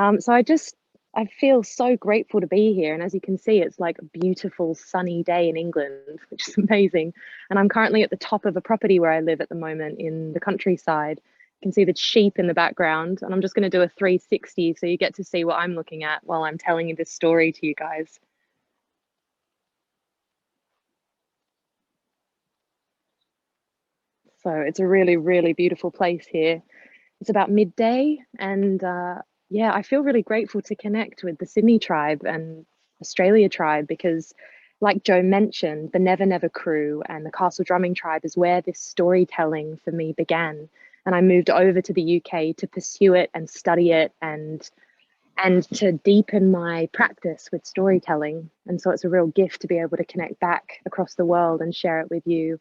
I feel so grateful to be here. And as you can see, it's like a beautiful sunny day in England, which is amazing. And I'm currently at the top of a property where I live at the moment in the countryside. You can see the sheep in the background, and I'm just going to do a 360 so you get to see what I'm looking at while I'm telling you this story to you guys. So it's a really, really beautiful place here. It's about midday, and yeah, I feel really grateful to connect with the Sydney tribe and Australia tribe because, like Joe mentioned, the Never Never crew and the Castle Drumming tribe is where this storytelling for me began. And I moved over to the UK to pursue it and study it and to deepen my practice with storytelling. And so it's a real gift to be able to connect back across the world and share it with you.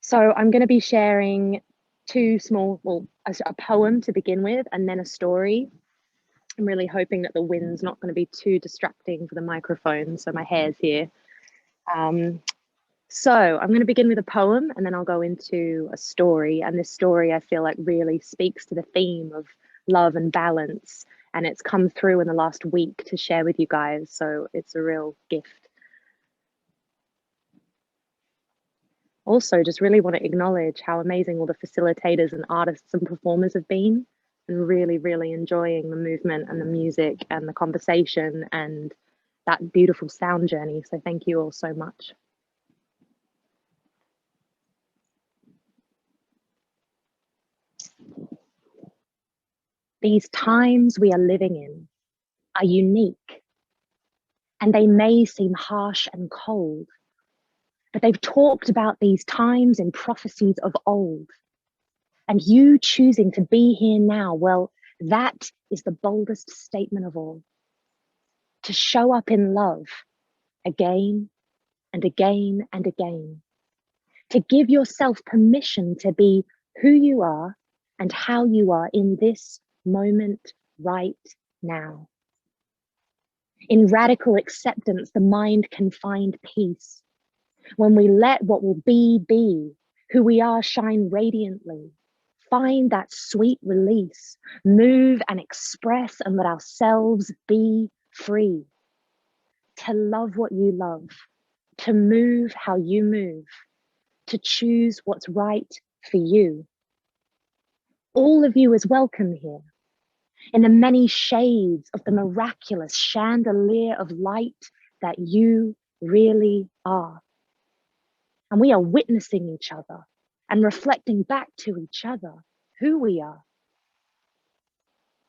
So I'm going to be sharing two small, well, a poem to begin with, and then a story. I'm really hoping that the wind's not going to be too distracting for the microphone, so my hair's here. Um, so I'm going to begin with a poem, and then I'll go into a story. And this story, I feel like, really speaks to the theme of love and balance, and it's come through in the last week to share with you guys. So it's a real gift. Also, just really want to acknowledge how amazing all the facilitators and artists and performers have been, and really, really enjoying the movement and the music and the conversation and that beautiful sound journey. So thank you all so much. These times we are living in are unique, and they may seem harsh and cold, but they've talked about these times in prophecies of old. And you choosing to be here now, well, that is the boldest statement of all. To show up in love again and again and again. To give yourself permission to be who you are and how you are in this moment right now. In radical acceptance, the mind can find peace. When we let what will be, who we are shine radiantly, find that sweet release, move and express and let ourselves be free. To love what you love, to move how you move, to choose what's right for you. All of you is welcome here in the many shades of the miraculous chandelier of light that you really are. And we are witnessing each other and reflecting back to each other who we are.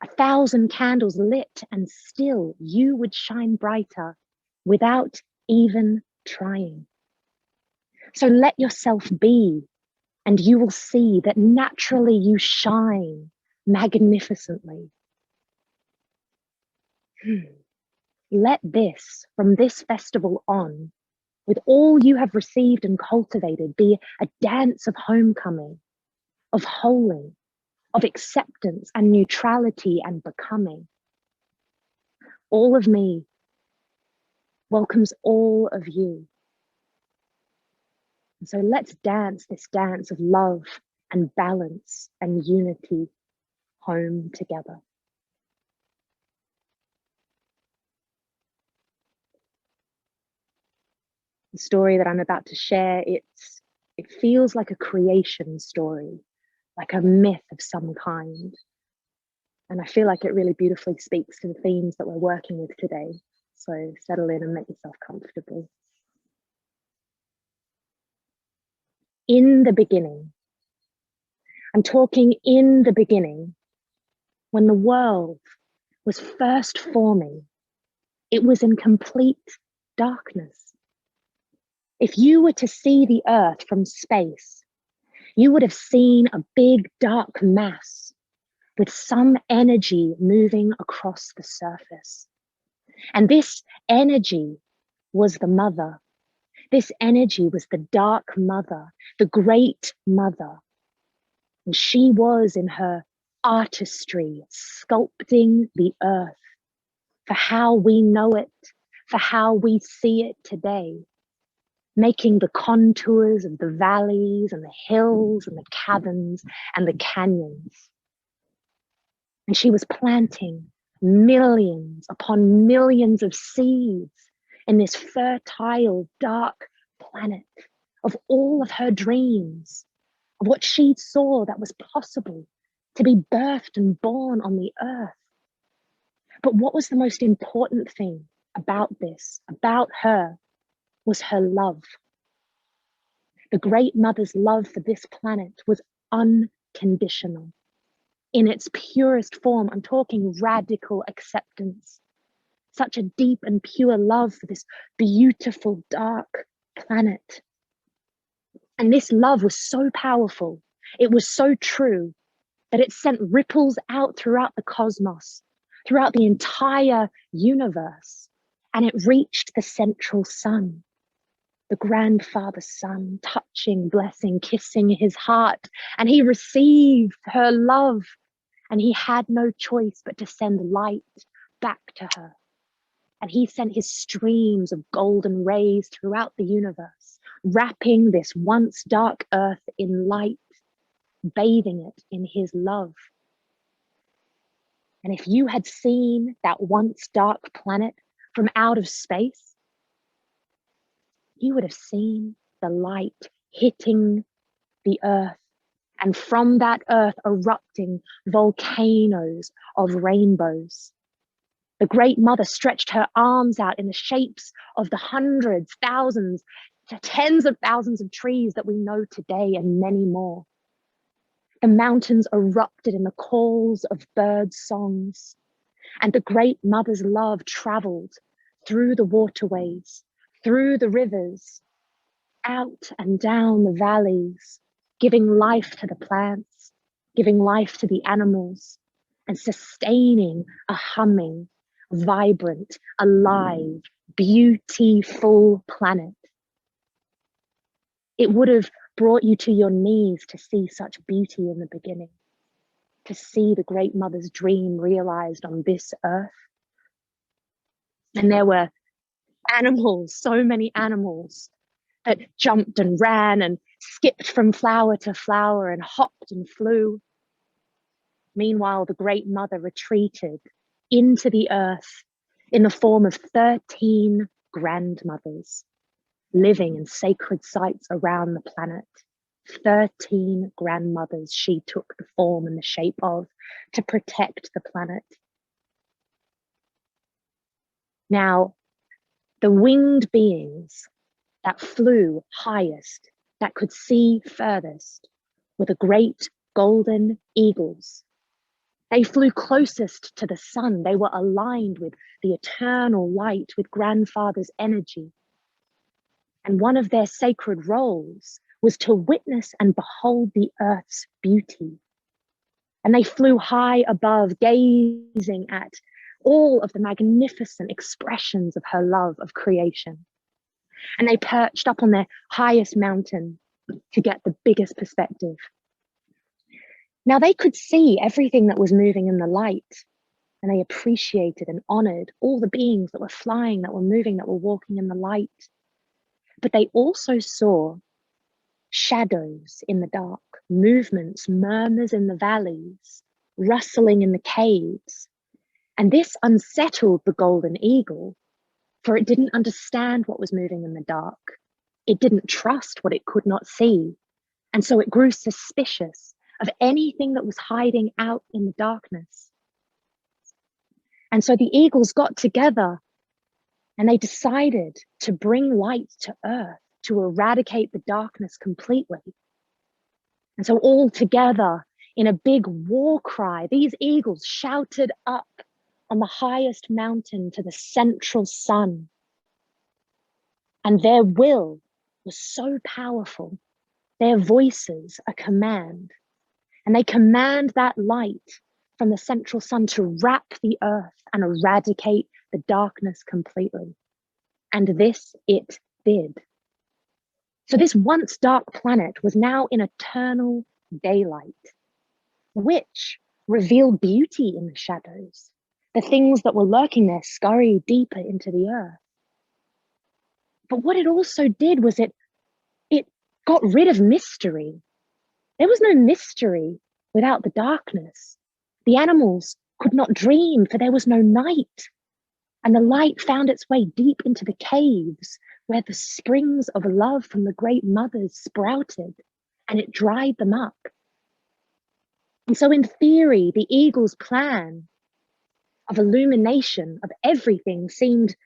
1,000 candles lit, and still you would shine brighter without even trying. So let yourself be, and you will see that naturally you shine magnificently. Let this, from this festival on, with all you have received and cultivated, be a dance of homecoming, of holding, of acceptance and neutrality and becoming. All of me welcomes all of you. And so let's dance this dance of love and balance and unity home together. The story that I'm about to share, it feels like a creation story, like a myth of some kind. And I feel like it really beautifully speaks to the themes that we're working with today. So settle in and make yourself comfortable. In the beginning, I'm talking in the beginning, when the world was first forming, it was in complete darkness. If you were to see the earth from space, you would have seen a big dark mass with some energy moving across the surface. And this energy was the mother. This energy was the dark mother, the great mother. And she was in her artistry, sculpting the earth for how we know it, for how we see it today, making the contours of the valleys and the hills and the caverns and the canyons. And she was planting millions upon millions of seeds in this fertile, dark planet of all of her dreams, of what she saw that was possible to be birthed and born on the earth. But what was the most important thing about this, about her, was her love. The Great Mother's love for this planet was unconditional. In its purest form, I'm talking radical acceptance. Such a deep and pure love for this beautiful, dark planet. And this love was so powerful, it was so true, that it sent ripples out throughout the cosmos, throughout the entire universe, and it reached the central sun, the grandfather sun, touching, blessing, kissing his heart, and he received her love, and he had no choice but to send light back to her. And he sent his streams of golden rays throughout the universe, wrapping this once dark earth in light, bathing it in his love. And if you had seen that once dark planet from out of space, you would have seen the light hitting the earth, and from that earth erupting volcanoes of rainbows. The Great Mother stretched her arms out in the shapes of the hundreds, thousands, to tens of thousands of trees that we know today, and many more. The mountains erupted in the calls of bird songs, and the Great Mother's love traveled through the waterways, through the rivers, out and down the valleys, giving life to the plants, giving life to the animals, and sustaining a humming, vibrant, alive, beautiful planet. It would have brought you to your knees to see such beauty in the beginning, to see the Great Mother's dream realized on this earth. And there were animals, so many animals, that jumped and ran and skipped from flower to flower and hopped and flew. Meanwhile, the Great Mother retreated into the earth in the form of 13 grandmothers living in sacred sites around the planet. 13 grandmothers she took the form and the shape of to protect the planet. Now, the winged beings that flew highest, that could see furthest, were the great golden eagles. They flew closest to the sun. They were aligned with the eternal light, with grandfather's energy. And one of their sacred roles was to witness and behold the earth's beauty. And they flew high above, gazing at all of the magnificent expressions of her love of creation. And they perched up on their highest mountain to get the biggest perspective. Now they could see everything that was moving in the light, and they appreciated and honored all the beings that were flying, that were moving, that were walking in the light. But they also saw shadows in the dark, movements, murmurs in the valleys, rustling in the caves. And this unsettled the golden eagle, for it didn't understand what was moving in the dark. It didn't trust what it could not see. And so it grew suspicious of anything that was hiding out in the darkness. And so the eagles got together and they decided to bring light to earth, to eradicate the darkness completely. And so all together in a big war cry, these eagles shouted up on the highest mountain to the central sun. And their will was so powerful, their voices a command. And they command that light from the central sun to wrap the earth and eradicate the darkness completely. And this it did. So this once dark planet was now in eternal daylight, which revealed beauty in the shadows. The things that were lurking there scurried deeper into the earth. But what it also did was it got rid of mystery. There was no mystery without the darkness. The animals could not dream, for there was no night. And the light found its way deep into the caves where the springs of love from the great mothers sprouted, and it dried them up. And so in theory, the eagle's plan of illumination of everything seemed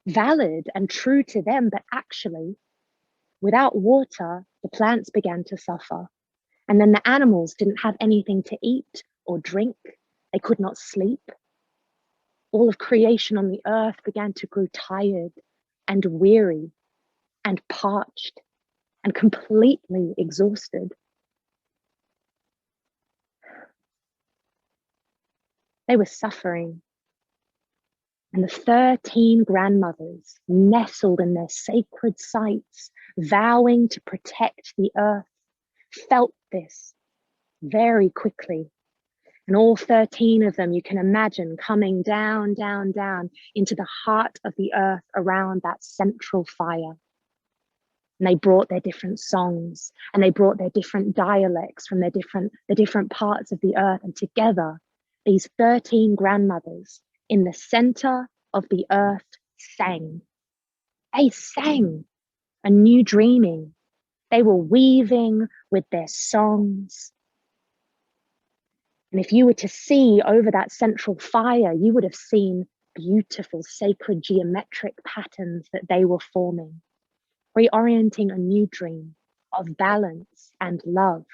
valid and true to them, but actually, without water, the plants began to suffer. And then the animals didn't have anything to eat or drink. They could not sleep. All of creation on the earth began to grow tired and weary and parched and completely exhausted. They were suffering. And the 13 grandmothers, nestled in their sacred sites, vowing to protect the earth, felt this very quickly. And all 13 of them, you can imagine, coming down, down, down into the heart of the earth around that central fire. And they brought their different songs, and they brought their different dialects from the different parts of the earth. And together, these 13 grandmothers in the center of the earth sang. They sang a new dreaming. They were weaving with their songs. And if you were to see over that central fire, you would have seen beautiful sacred geometric patterns that they were forming, reorienting a new dream of balance and love.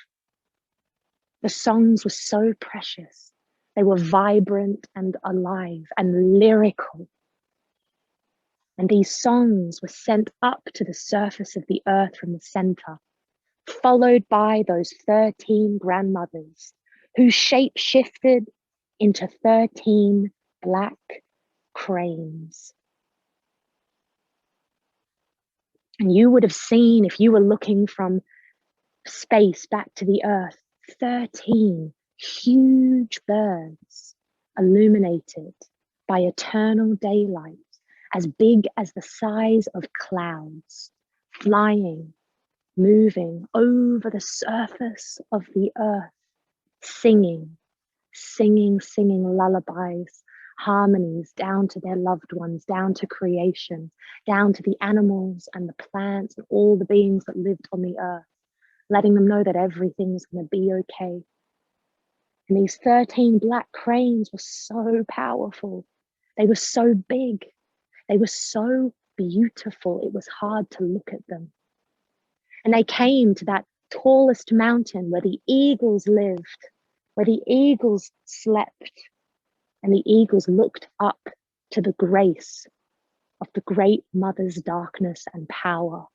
The songs were so precious. They were vibrant and alive and lyrical. And these songs were sent up to the surface of the earth from the center, followed by those 13 grandmothers who shape shifted into 13 black cranes. And you would have seen, if you were looking from space back to the earth, 13 huge birds illuminated by eternal daylight, as big as the size of clouds, flying, moving over the surface of the earth, singing lullabies, harmonies down to their loved ones, down to creation, down to the animals and the plants and all the beings that lived on the earth, letting them know that everything's going to be okay. And these 13 black cranes were so powerful. They were so big. They were so beautiful. It was hard to look at them. And they came to that tallest mountain where the eagles lived, where the eagles slept, and the eagles looked up to the grace of the great mother's darkness and power.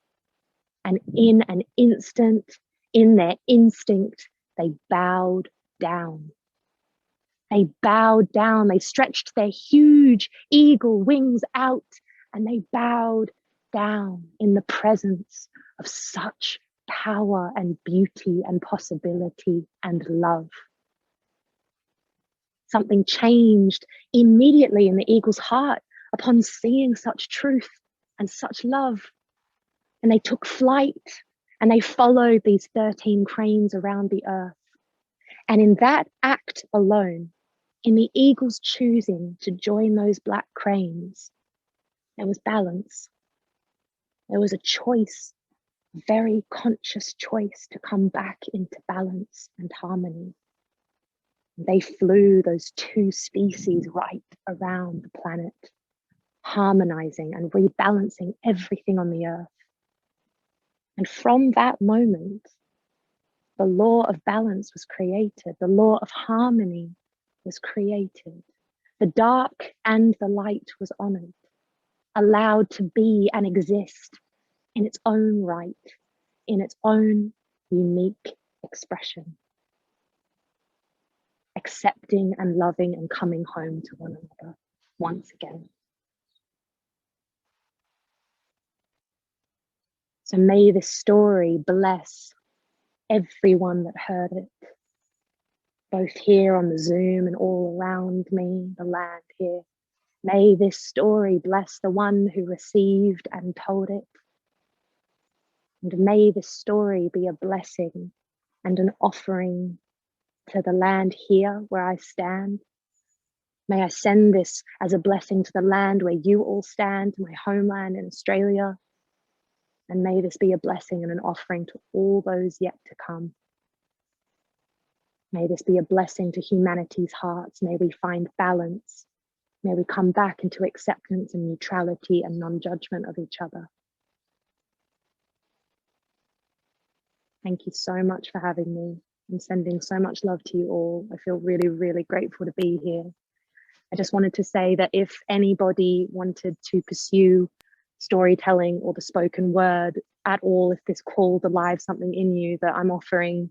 And in an instant, in their instinct, they bowed down. They bowed down, they stretched their huge eagle wings out, and they bowed down in the presence of such power and beauty and possibility and love. Something changed immediately in the eagle's heart upon seeing such truth and such love. And they took flight and they followed these 13 cranes around the earth. And in that act alone, in the eagle's choosing to join those black cranes, there was balance. There was a choice, a very conscious choice to come back into balance and harmony. They flew those two species right around the planet, harmonizing and rebalancing everything on the earth. And from that moment, the law of balance was created. The law of harmony was created. The dark and the light was honored, allowed to be and exist in its own right, in its own unique expression, accepting and loving and coming home to one another once again. So may this story bless everyone that heard it, both here on the Zoom and all around me, the land here. May this story bless the one who received and told it. And may this story be a blessing and an offering to the land here where I stand, May I send this as a blessing to the land where you all stand, my homeland in Australia. And may this be a blessing and an offering to all those yet to come. May this be a blessing to humanity's hearts. May we find balance. May we come back into acceptance and neutrality and non-judgment of each other. Thank you so much for having me. I'm sending so much love to you all. I feel really, really grateful to be here. I just wanted to say that if anybody wanted to pursue storytelling or the spoken word at all, if this called alive something in you, that I'm offering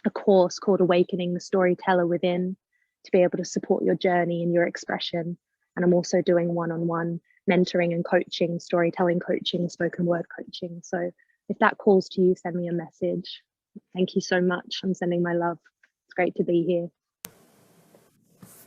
a course called Awakening the Storyteller Within to be able to support your journey and your expression. And I'm also doing one-on-one mentoring and coaching, storytelling coaching, spoken word coaching. So if that calls to you, send me a message. Thank you so much. I'm sending my love. It's great to be here.